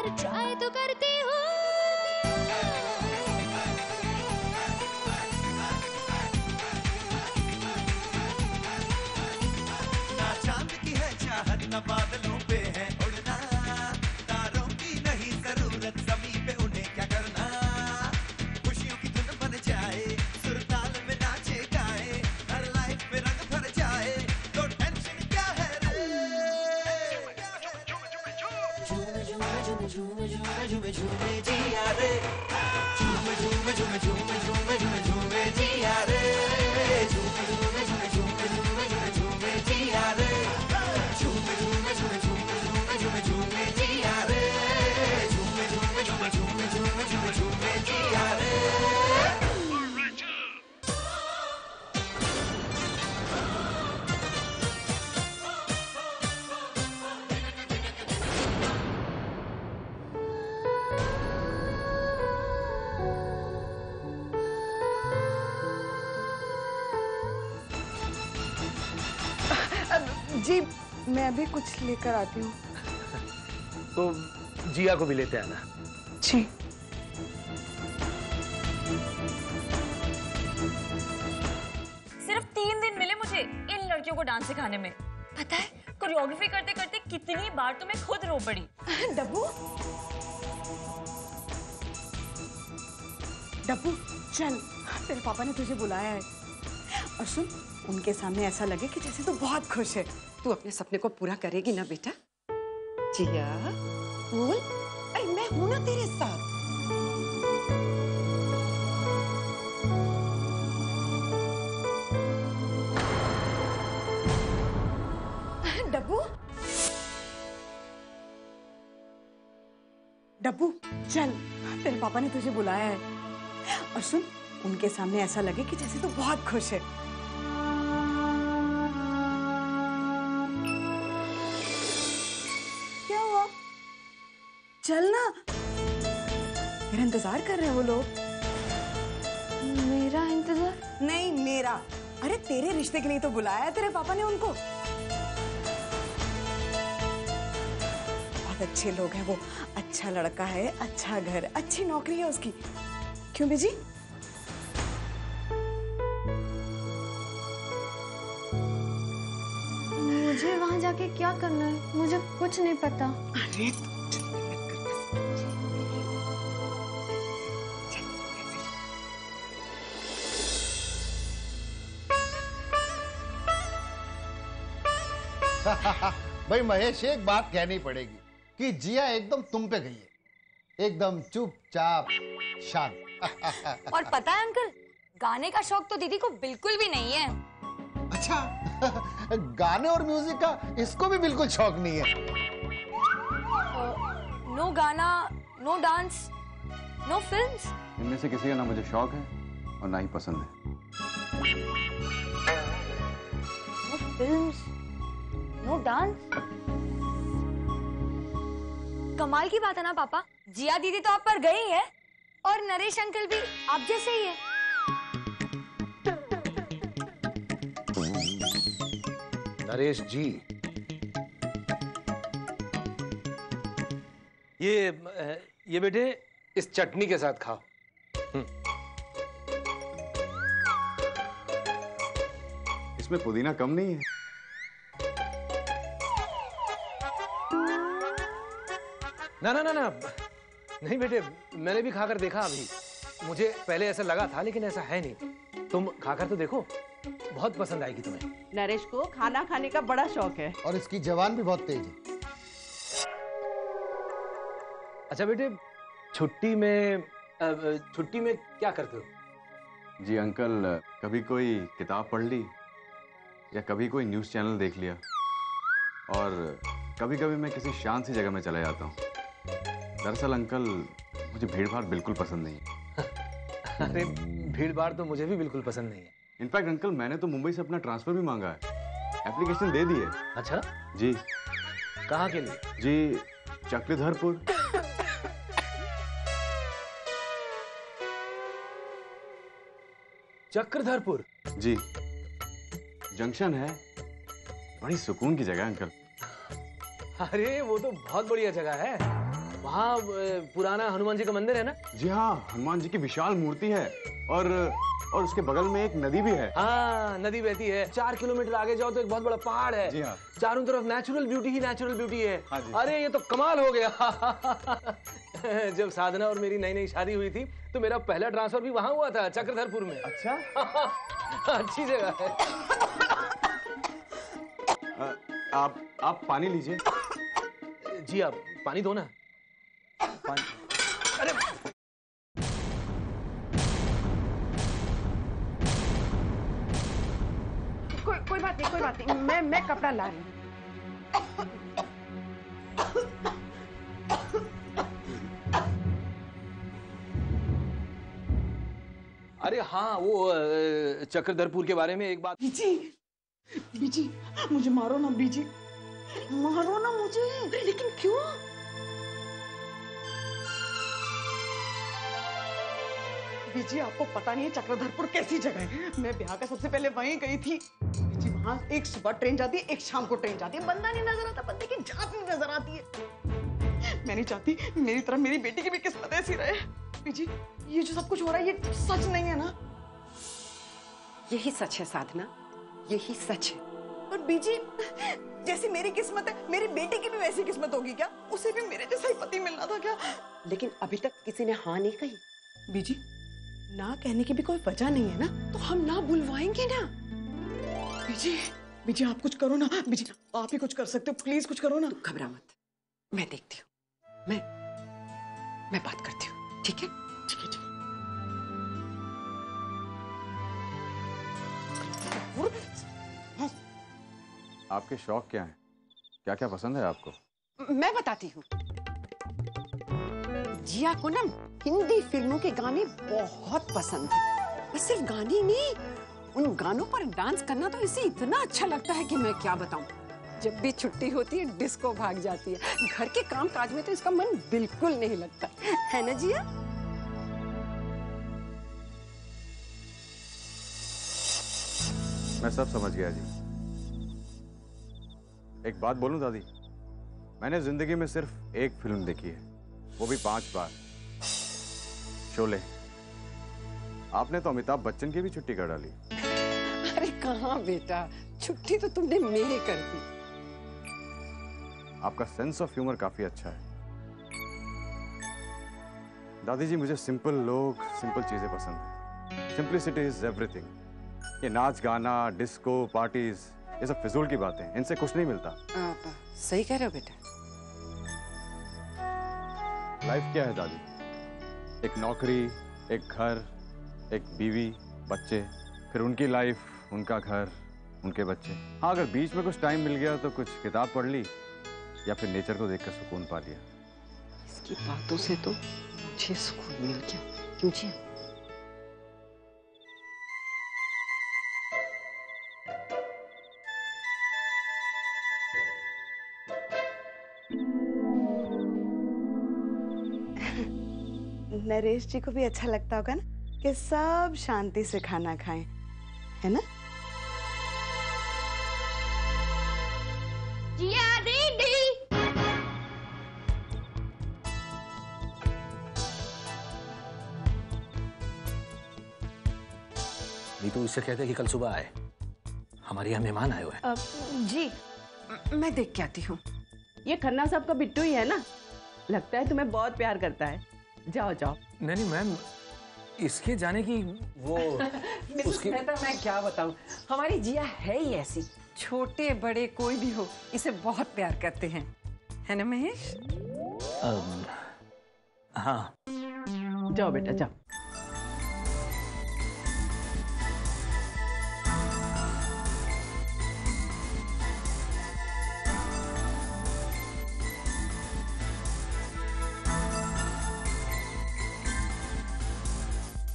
बार try तो करती हूँ। ना चांद की है चाहत ना बादलों पे है उड़ना, तारों की नहीं जरूरत ज़मीं पे उन्हें क्या करना। खुशियों की धुन बन जाए, सुरताल में नाचे गाए, हर लाइफ में रंग भर जाए, तो टेंशन क्या है रे। झूमे झूमे झूमे झूमे झूमे झूमे झूमे जिया रे, झूमे झूमे झूमे झूमे झूमे झूमे झूमे जिया रे, झूमे झूमे झूमे झूमे झूमे झूमे झूमे जिया रे, झूमे झूमे झूमे झूमे झूमे झूमे झूमे जिया रे, झूमे झूमे झूमे झूमे झूमे झूमे झूमे जिया रे। जी मैं अभी कुछ लेकर आती हूँ। तो जिया को भी लेते आना। जी। सिर्फ 3 दिन मिले मुझे इन लड़कियों को डांस सिखाने में। पता है कोरियोग्राफी करते करते कितनी बार तो मैं खुद रो पड़ी। डब्बू डब्बू चल, तेरे पापा ने तुझे बुलाया है। और सुन, उनके सामने ऐसा लगे कि जैसे तू बहुत खुश है। तू अपने सपने को पूरा करेगी ना बेटा? जिया बोल, अरे मैं हूं ना तेरे साथ। डब्बू डब्बू चल, तेरे पापा ने तुझे बुलाया है। और सुन, उनके सामने ऐसा लगे कि जैसे तू बहुत खुश है। क्या हुआ? चल ना, मेरा इंतजार कर रहे हैं वो लोग। मेरा इंतजार? नहीं मेरा, अरे तेरे रिश्ते के लिए तो बुलाया है तेरे पापा ने उनको। बहुत अच्छे लोग हैं वो, अच्छा लड़का है, अच्छा घर, अच्छी नौकरी है उसकी। क्यों बेजी? मुझे वहां जाके क्या करना है? मुझे कुछ नहीं पता। अरे भाई महेश, एक बात कहनी पड़ेगी कि जिया एकदम तुम पे गई है, एकदम चुपचाप शांत। और पता है अंकल, गाने का शौक तो दीदी को बिल्कुल भी नहीं है। अच्छा, गाने और म्यूजिक का इसको भी बिल्कुल शौक नहीं है। नो गाना, नो डांस, नो फिल्म्स। इनमें से किसी का ना मुझे शौक है और ना ही पसंद है। No films, no dance. कमाल की बात है ना पापा, जिया दीदी तो आप पर गई है और नरेश अंकल भी आप जैसे ही है। नरेश जी, ये बेटे इस चटनी के साथ खाओ। इसमें पुदीना कम नहीं है? ना ना ना ना, नहीं बेटे, मैंने भी खाकर देखा अभी। मुझे पहले ऐसा लगा था, लेकिन ऐसा है नहीं। तुम खाकर तो देखो, बहुत पसंद आएगी तुम्हें। नरेश को खाना खाने का बड़ा शौक है और इसकी जवान भी बहुत तेज है। अच्छा बेटे, छुट्टी में क्या करते हो? जी अंकल, कभी कोई किताब पढ़ ली या कभी कोई न्यूज़ चैनल देख लिया, और कभी कभी मैं किसी शांत सी जगह में चला जाता हूँ। दरअसल अंकल, मुझे भीड़ भाड़ बिल्कुल पसंद नहीं है। अरे भीड़ भाड़ तो मुझे भी बिल्कुल पसंद नहीं है। इनफैक्ट अंकल, मैंने तो मुंबई से अपना ट्रांसफर भी मांगा है, एप्लीकेशन दे दी है। अच्छा जी। कहाँ के लिए? जी, चक्रधरपुर। चक्रधरपुर? जी, जंक्शन है, बड़ी सुकून की जगह है अंकल। अरे वो तो बहुत बढ़िया जगह है। वहाँ पुराना हनुमान जी का मंदिर है ना? जी हाँ, हनुमान जी की विशाल मूर्ति है और उसके बगल में एक नदी भी है। हाँ, नदी बहती है। 4 किलोमीटर आगे जाओ तो एक बहुत बड़ा पहाड़ है। जी हाँ। चारों तरफ नेचुरल ब्यूटी ही नेचुरल ब्यूटी है। हाँ जी। अरे ये तो कमाल हो गया। जब साधना और मेरी नई नई शादी हुई थी तो मेरा पहला ट्रांसफर भी वहाँ हुआ था, चक्रधरपुर में। अच्छा। अच्छी जगह है। आप पानी लीजिए। जी आप पानी दो ना। पानी। अरे कोई बात नहीं, मैं कपड़ा ला रही हूँ। अरे हाँ, वो चक्रधरपुर के बारे में एक बात। बीजी, मुझे मारो ना बीजी, मारो ना मुझे। लेकिन क्यों? बीजी, आपको पता नहीं है चक्रधरपुर कैसी जगह है। मैं ब्याह का सबसे पहले वहीं गई थी। बीजी, वहाँ एक सुबह ट्रेन जाती है, एक शाम को ट्रेन जाती है। बंदा नहीं नजर आता, बंदे की जात नहीं नजर आती है। मैं नहीं चाहती मेरी तरह मेरी बेटी की भी किस्मत ऐसी रहे। बीजी, ये जो सब कुछ हो रहा है ये सच नहीं है ना? यही सच है साधना, यही सच है। और बीजी, जैसी मेरी किस्मत है, मेरी बेटी की भी वैसी किस्मत होगी क्या? उसे भी मेरे जैसा ही पति मिलना था क्या? लेकिन अभी तक किसी ने हाँ नहीं कही। बीजी, ना कहने की भी कोई वजह नहीं है ना, तो हम ना बुलवाएंगे ना। बीजी आप कुछ करो ना। बीजी, आप ही कुछ कर सकते हो, प्लीज कुछ करो ना। घबरा मत, मैं देखती हूँ, मैं बात करती हूँ, ठीक है? ठीक है। आपके शौक क्या हैं? क्या क्या पसंद है आपको? मैं बताती हूँ। जिया को ना हिंदी फिल्मों के गाने बहुत पसंद है। और सिर्फ गाने नहीं, उन गानों पर डांस करना तो इसे इतना अच्छा लगता है कि मैं क्या बताऊं। जब भी छुट्टी होती है डिस्को भाग जाती है। घर के काम काज में तो इसका मन बिल्कुल नहीं लगता है ना जिया? मैं सब समझ गया जी। एक बात बोलूं दादी, मैंने जिंदगी में सिर्फ एक फिल्म देखी है, वो भी 5 बार, शोले। आपने तो अमिताभ बच्चन की भी छुट्टी कर डाली। अरे कहाँ बेटा, छुट्टी तो तुमने मेरी कर दी। आपका सेंस ऑफ ह्यूमर काफी अच्छा है दादी जी। मुझे सिंपल लोग, सिंपल चीजें पसंद है। Simplicity is everything. ये नाच गाना, डिस्को, पार्टीज, ये सब फिजूल की बातें, इनसे कुछ नहीं मिलता। सही कह रहे हो बेटा। लाइफ क्या है दादी? एक नौकरी, एक घर, एक बीवी, बच्चे, फिर उनकी लाइफ, उनका घर, उनके बच्चे। हाँ, अगर बीच में कुछ टाइम मिल गया तो कुछ किताब पढ़ ली या फिर नेचर को देखकर सुकून पा लिया। इसकी बातों से तो मुझे सुकून मिल गया। क्यों जी? नरेश जी को भी अच्छा लगता होगा ना कि सब शांति से खाना खाएं, है ना? जिया दीदी। नहीं तो इससे कहते कि कल सुबह आए, हमारे यहाँ मेहमान आए हुए हैं। जी मैं देख के आती हूँ। ये खन्ना साहब का बिट्टू ही है ना? लगता है तुम्हें बहुत प्यार करता है। जाओ जाओ। नहीं मैम, इसके जाने की वो उसकी मैं क्या बताऊं, हमारी जिया है ही ऐसी। छोटे बड़े कोई भी हो, इसे बहुत प्यार करते हैं, है ना महेश? हाँ। जाओ बेटा जाओ।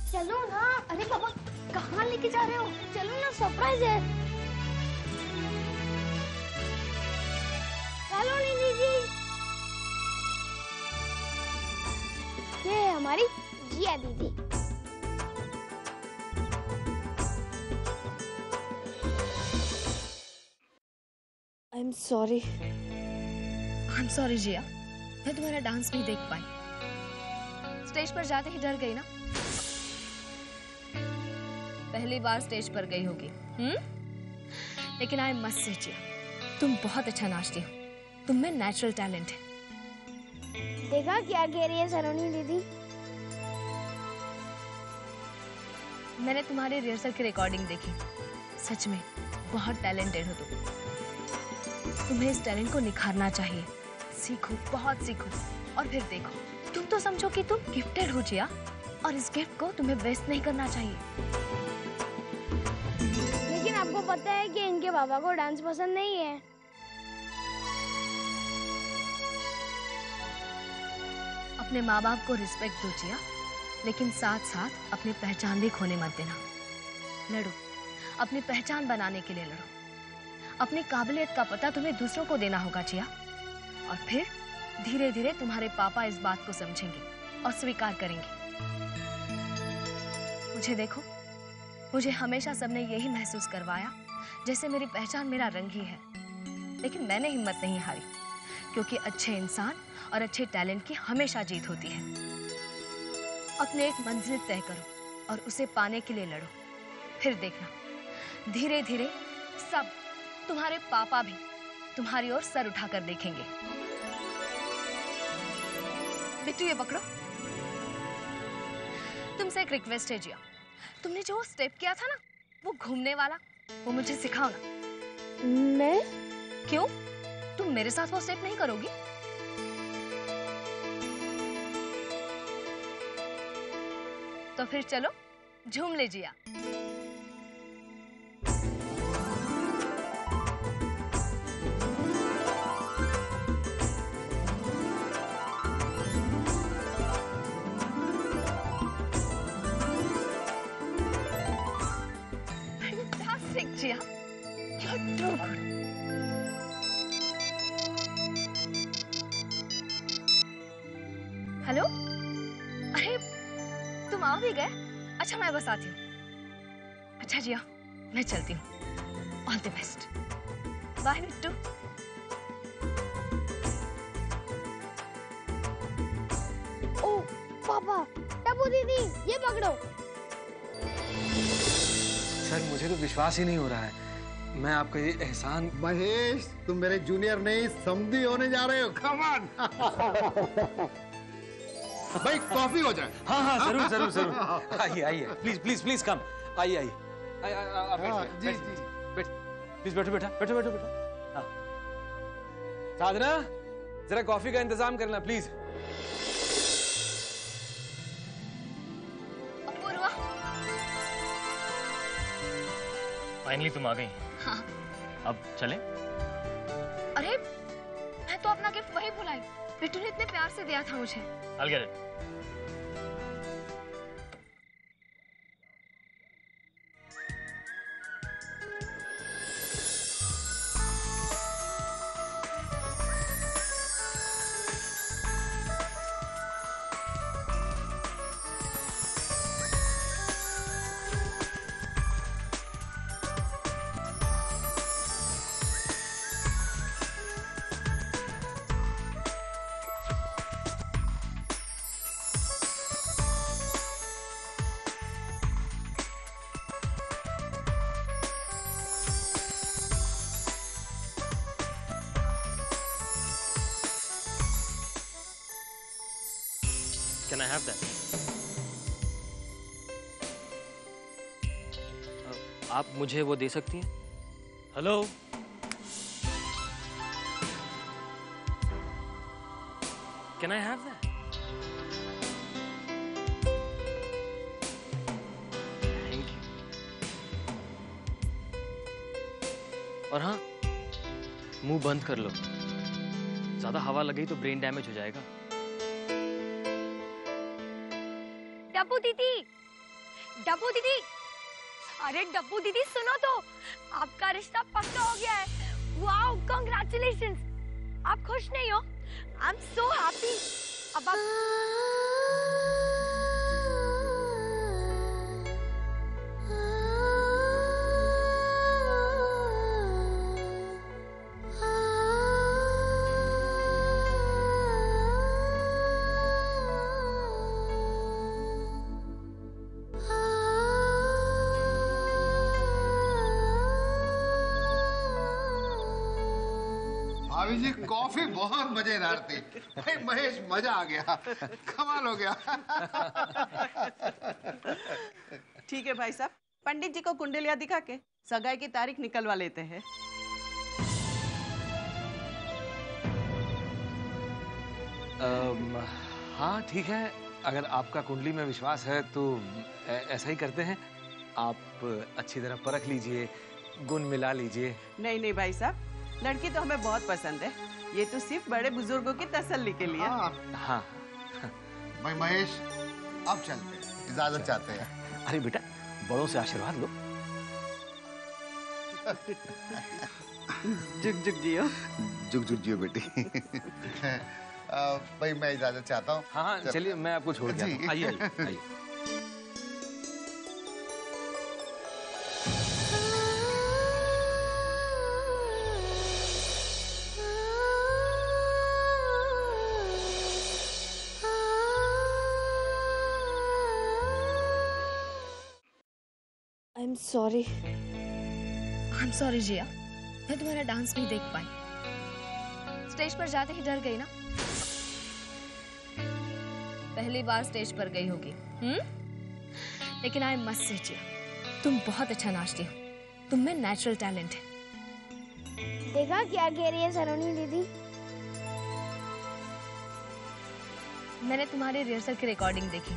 चलो ना। अरे पापा कहाँ लेके जा रहे हो? चलो ना, सरप्राइज है। चलो नीनी जी। ये है हमारी जिया दीदी। आई एम सॉरी जिया। मैं तुम्हारा डांस नहीं देख पाई। स्टेज पर जाते ही डर गई ना? पहली बार स्टेज पर गई होगी। लेकिन आई मस्ट से जिया, तुम बहुत अच्छा नाचती हो। तुम में नेचुरल टैलेंट है। देखा क्या कह रही है सलोनी दीदी? मैंने तुम्हारे रिहर्सल की रिकॉर्डिंग देखी। सच में बहुत टैलेंटेड हो तुम। तुम्हें इस टैलेंट को निखारना चाहिए। सीखो, बहुत सीखो, और फिर देखो। तुम तो समझो कि तुम गिफ्टेड हो जिया, और इस गिफ्ट को तुम्हें वेस्ट नहीं करना चाहिए। लेकिन आपको पता है कि इनके पापा को डांस पसंद नहीं है। अपने माँ बाप को रिस्पेक्ट दो जिया, लेकिन साथ साथ अपनी पहचान भी खोने मत देना। लड़ो, अपनी पहचान बनाने के लिए लड़ो। अपनी काबिलियत का पता तुम्हें दूसरों को देना होगा जिया, और फिर धीरे धीरे तुम्हारे पापा इस बात को समझेंगे और स्वीकार करेंगे। मुझे देखो, मुझे हमेशा सबने यही महसूस करवाया जैसे मेरी पहचान मेरा रंग ही है। लेकिन मैंने हिम्मत नहीं हारी, क्योंकि अच्छे इंसान और अच्छे टैलेंट की हमेशा जीत होती है। अपने एक मंजिल तय करो और उसे पाने के लिए लड़ो। फिर देखना, धीरे धीरे सब, तुम्हारे पापा भी तुम्हारी ओर सर उठाकर देखेंगे। बिट्टू, ये पकड़ो। तुमसे एक रिक्वेस्ट है जिया, तुमने जो स्टेप किया था ना, वो घूमने वाला, वो मुझे सिखाओ ना। मैं? क्यों? तुम मेरे साथ वो स्टेप नहीं करोगी? तो फिर चलो झूम ले जिया। Fantastic, Jia. You're too good. Hello? अरे तुम आ भी गए? अच्छा, मैं बस आती हूँ। अच्छा जिया, मैं चलती हूँ। All the best. Bye Bittu. ओ पापा, टप्पू दीदी, ये पकड़ो। सर, मुझे तो विश्वास ही नहीं हो रहा है। मैं आपका ये एहसान। महेश, तुम मेरे जूनियर नहीं समधी होने जा रहे हो। Come on. भाई कॉफी हो जाए। हाँ हाँ, जरूर जरूर जरूर। आइए आइए, प्लीज प्लीज प्लीज कम। आइए आइए। जी जी। प्लीज बैठो बेटा, बैठो बैठो बेटा। हाँ। साधना, जरा कॉफी का इंतजाम करना प्लीज। अपूर्वा। फाइनली तुम आ गई। हाँ। अब चलें? अरे मैं तो अपना गिफ्ट वही भुलाई। बिट्टू ने इतने प्यार से दिया था मुझे। I'll get it. Can I have that? आप मुझे वो दे सकती हैं? Hello? Can I have that? Thank you. और हाँ, मुंह बंद कर लो। ज्यादा हवा लगी तो ब्रेन डैमेज हो जाएगा। डब्बू दीदी, डब्बू दीदी, अरे डब्बू दीदी सुनो तो, आपका रिश्ता पक्का हो गया है। Wow, congratulations. आप खुश नहीं हो? I am so happy. अब आप भाभी जी कॉफी बहुत मजेदार थी। भाई महेश, मजा आ गया, कमाल हो गया। ठीक है भाई साहब, पंडित जी को कुंडलियां दिखा के सगाई की तारीख निकलवा लेते हैं। हाँ ठीक है, अगर आपका कुंडली में विश्वास है तो ऐसा ही करते हैं। आप अच्छी तरह परख लीजिए, गुण मिला लीजिए। नहीं नहीं भाई साहब, लड़की तो हमें बहुत पसंद है। ये तो सिर्फ बड़े बुजुर्गों की तसल्ली के लिए। हाँ। भाई महेश, अब चलते हैं, इजाजत चाहते हैं। अरे बेटा, बड़ों से आशीर्वाद लो। जुग जुग जियो। जुग जुग जियो बेटी। भाई मैं इजाजत चाहता हूँ। हाँ चलिए, मैं आपको छोड़ के आता हूँ। आइए आइए आइए। आई एम सॉरी जिया, मैं तुम्हारा डांस नहीं देख पाई। स्टेज पर जाते ही डर गई ना? पहली बार स्टेज पर गई होगी। लेकिन आई मस्ट से जिया, तुम बहुत अच्छा नाचती हो। तुम में नेचुरल टैलेंट है। देखा क्या कह रही है सलोनी दीदी? मैंने तुम्हारे रिहर्सल की रिकॉर्डिंग देखी।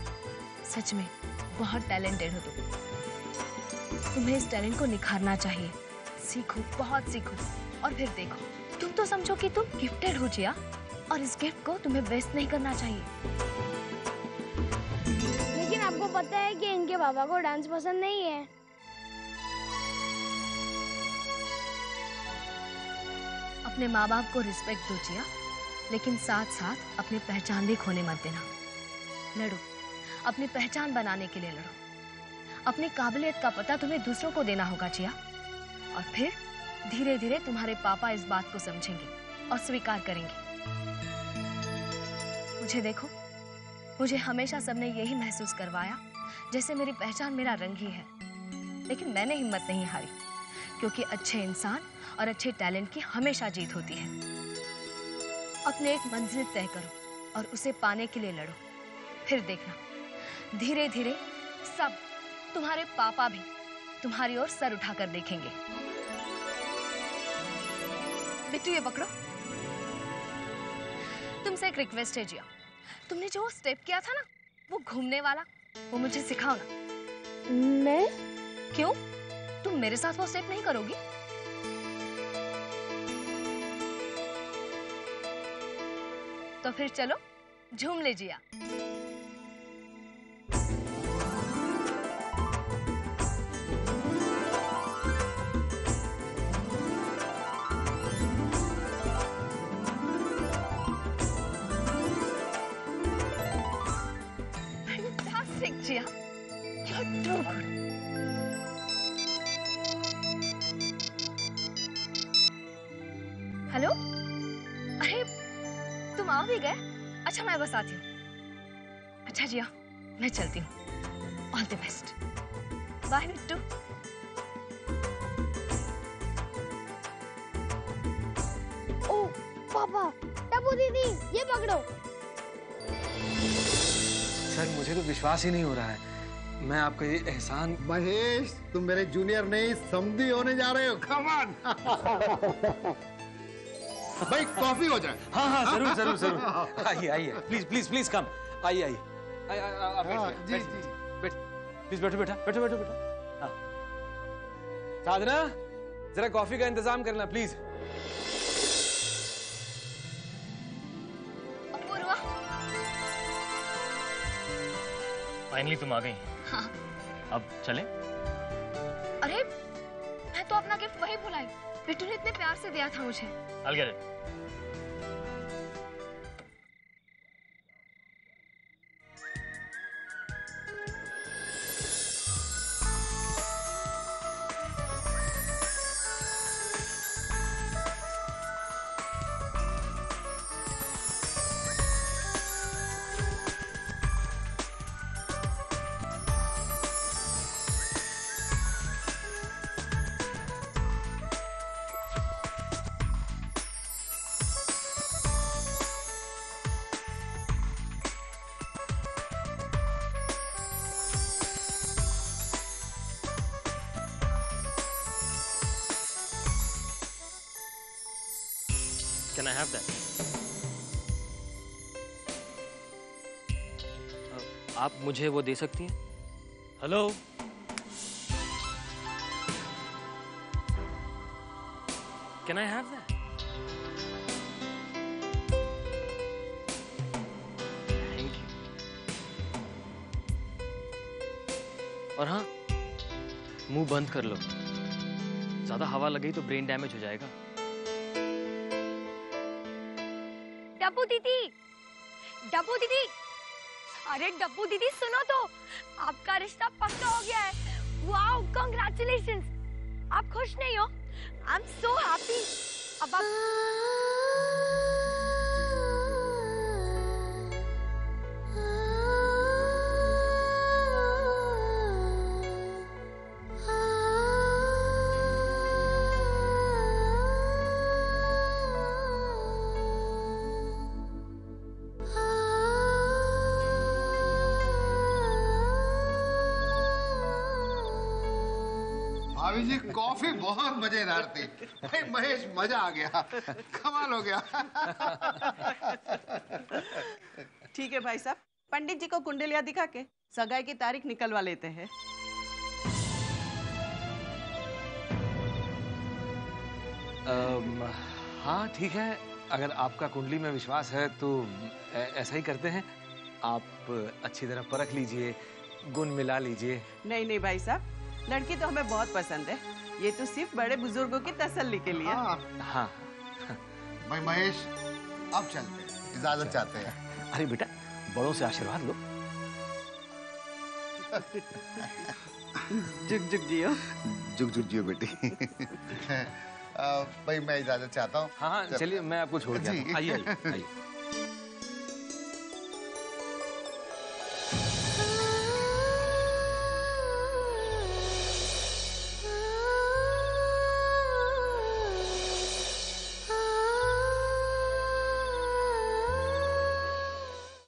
सच में बहुत टैलेंटेड हो तुम। तुम्हें इस टैलेंट को निखारना चाहिए। सीखो, बहुत सीखो, और फिर देखो। तुम तो समझो कि तुम गिफ्टेड हो जिया, और इस गिफ्ट को तुम्हें वेस्ट नहीं करना चाहिए। लेकिन आपको पता है कि इनके पापा को डांस पसंद नहीं है। अपने माँ बाप को रिस्पेक्ट दो जिया, लेकिन साथ साथ अपनी पहचान भी खोने मत देना। लड़ो, अपनी पहचान बनाने के लिए लड़ो। अपनी काबिलियत का पता तुम्हें दूसरों को देना होगा जिया, और फिर धीरे धीरे तुम्हारे पापा इस बात को समझेंगे और स्वीकार करेंगे। मुझे देखो, मुझे हमेशा सबने यही महसूस करवाया जैसे मेरी पहचान मेरा रंग ही है। लेकिन मैंने हिम्मत नहीं हारी, क्योंकि अच्छे इंसान और अच्छे टैलेंट की हमेशा जीत होती है। अपने एक मंजिल तय करो और उसे पाने के लिए लड़ो। फिर देखना, धीरे धीरे सब, तुम्हारे पापा भी तुम्हारी ओर सर उठाकर देखेंगे। बिट्टू ये पकड़ो। तुमसे एक रिक्वेस्ट है जिया, तुमने जो स्टेप किया था ना, वो घूमने वाला, वो मुझे सिखाओ ना। मैं? क्यों? तुम मेरे साथ वो स्टेप नहीं करोगी? तो फिर चलो झूम ले जिया। Fantastic, Jia. You're too good. Hello? अरे तुम आ भी गए? अच्छा मैं बस आती हूँ। अच्छा जिया, मैं चलती हूँ। All the best. Bye Bittu. ओ पापा, टप्पू दीदी, ये पकड़ो। सर मुझे तो विश्वास ही नहीं हो रहा है। मैं आपका ये एहसान। महेश, तुम मेरे जूनियर नहीं समधी होने जा रहे हो। Come on. भाई कॉफी हो जाए। हाँ हाँ जरूर जरूर जरूर। आइए आइए, प्लीज प्लीज प्लीज कम। आइए आइए। आप जी बैठिए, जी। प्लीज बैठो बेटा, बैठो बैठो बेटा। हाँ। साधना, जरा कॉफी का इंतजाम करना प्लीज। अपूर्वा। फाइनली तुम आ गई। हाँ। अब चलें? अरे मैं तो अपना गिफ्ट वही भुलाई। बिट्टू ने इतने प्यार से दिया था मुझे। I'll get it. Can I have that? आप मुझे वो दे सकती हैं? Hello? Can I have that? Thank you. और हाँ, मुंह बंद कर लो। ज्यादा हवा लगी तो ब्रेन डैमेज हो जाएगा। डब्बू दीदी, डब्बू दीदी, अरे डब्बू दीदी सुनो तो, आपका रिश्ता पक्का हो गया है। Wow, congratulations. आप खुश नहीं हो? I am so happy. अब आप भाभी जी कॉफी बहुत मजेदार थी। भाई महेश, मजा आ गया, कमाल हो गया। ठीक है भाई साहब, पंडित जी को कुंडलियां दिखा के सगाई की तारीख निकलवा लेते हैं। हाँ ठीक है, अगर आपका कुंडली में विश्वास है तो ऐसा ही करते हैं। आप अच्छी तरह परख लीजिए, गुण मिला लीजिए। नहीं नहीं भाई साहब, लड़की तो हमें बहुत पसंद है। ये तो सिर्फ बड़े बुजुर्गों की तसल्ली के लिए। हाँ। भाई महेश, अब चलते हैं, इजाजत चाहते हैं। अरे बेटा, बड़ों से आशीर्वाद लो। जुग जुग जियो। जुग जुग जियो बेटी। भाई मैं इजाजत चाहता हूँ। हाँ, चलिए मैं आपको छोड़ के आता हूँ। आइए आइए।